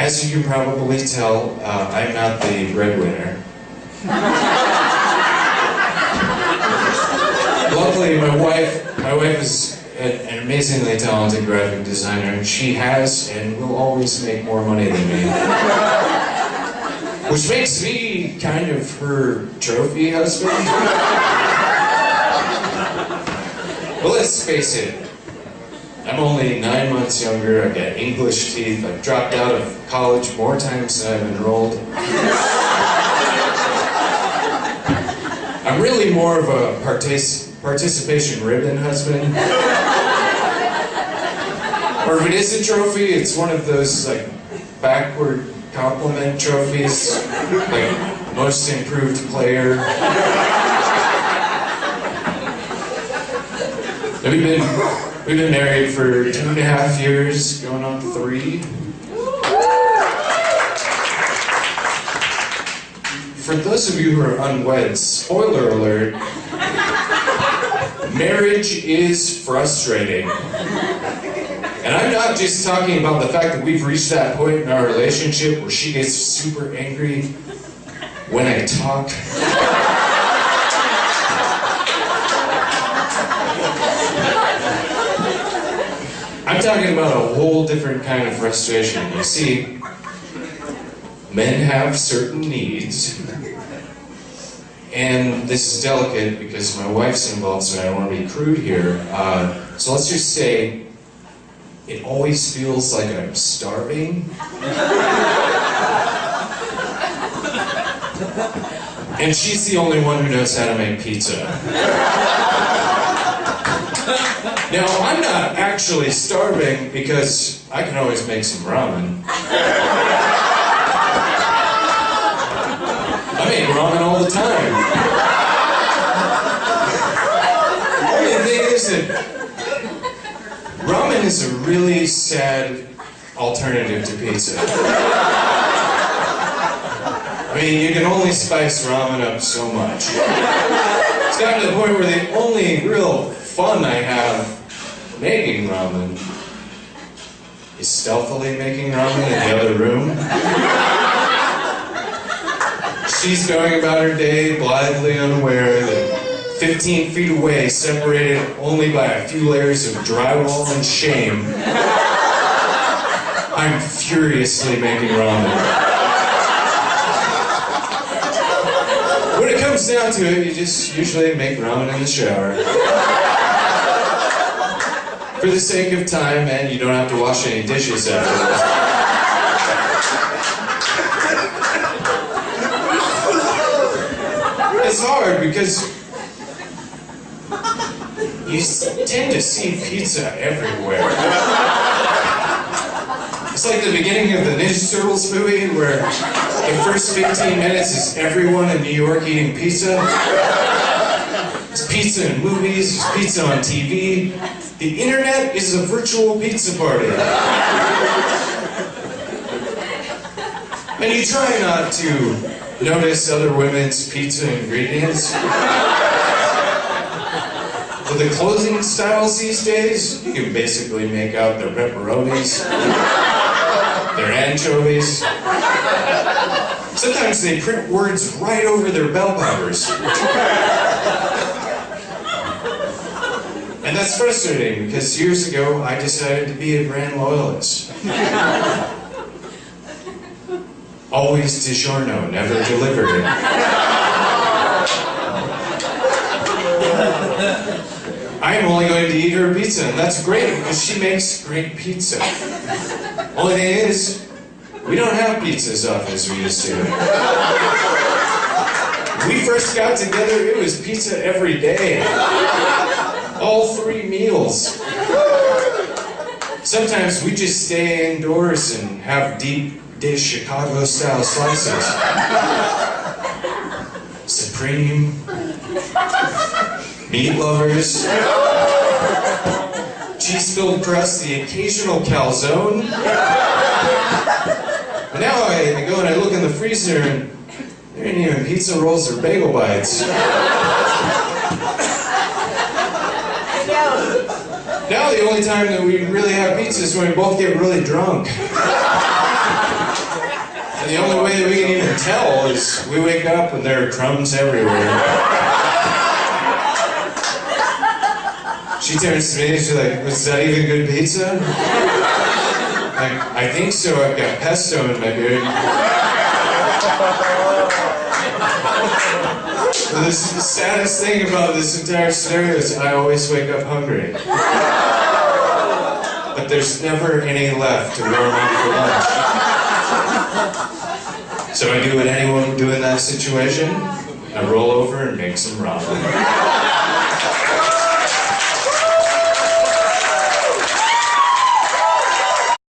As you can probably tell, I'm not the breadwinner. Luckily, my wife is an amazingly talented graphic designer, and she has and will always make more money than me. Which makes me kind of her trophy husband. But let's face it, I'm only 9 months younger, I've got English teeth, I've dropped out of college more times than I've enrolled. I'm really more of a participation ribbon husband. Or if it is a trophy, it's one of those like backward compliment trophies, like most improved player. We've been married for 2.5 years, going on 3. For those of you who are unwed, spoiler alert, marriage is frustrating. And I'm not just talking about the fact that we've reached that point in our relationship where she gets super angry when I talk. I'm talking about a whole different kind of frustration. You see, men have certain needs, and this is delicate because my wife's involved, so I don't want to be crude here. So let's just say, it always feels like I'm starving. And she's the only one who knows how to make pizza. Now, I'm not actually starving because I can always make some ramen. I make ramen all the time. The thing is that ramen is a really sad alternative to pizza. I mean, you can only spice ramen up so much. It's gotten to the point where the only real fun I have making ramen is stealthily making ramen in the other room. She's going about her day blithely unaware that 15 feet away, separated only by a few layers of drywall and shame, I'm furiously making ramen. When it comes down to it, you just usually make ramen in the shower. For the sake of time, and you don't have to wash any dishes afterwards. It's hard because you tend to see pizza everywhere. It's like the beginning of the Ninja Turtles movie where the first 15 minutes is everyone in New York eating pizza. There's pizza in movies, there's pizza on TV. The internet is a virtual pizza party. And you try not to notice other women's pizza ingredients. With the clothing styles these days, you can basically make out their pepperonis, their anchovies. Sometimes they print words right over their bell peppers. And that's frustrating because years ago I decided to be a brand loyalist. Always DiGiorno, never delivered. I'm only going to eat her pizza, and that's great because she makes great pizza. Only thing is, we don't have pizza as often as we used to. When we first got together, it was pizza every day. All 3 meals. Sometimes we just stay indoors and have deep dish Chicago-style slices. Supreme, meat lovers, cheese-filled crust, the occasional calzone. But now I go and I look in the freezer and there ain't even pizza rolls or bagel bites. Now the only time that we really have pizza is when we both get really drunk. the only way that we can even tell is we wake up and there are crumbs everywhere. She turns to me and she's like, "Was that even good pizza?" Like, "I think so, I've got pesto in my beard." But the saddest thing about this entire scenario is I always wake up hungry. But there's never any left to warm up for lunch. So I do what anyone would do in that situation. I roll over and make some ramen.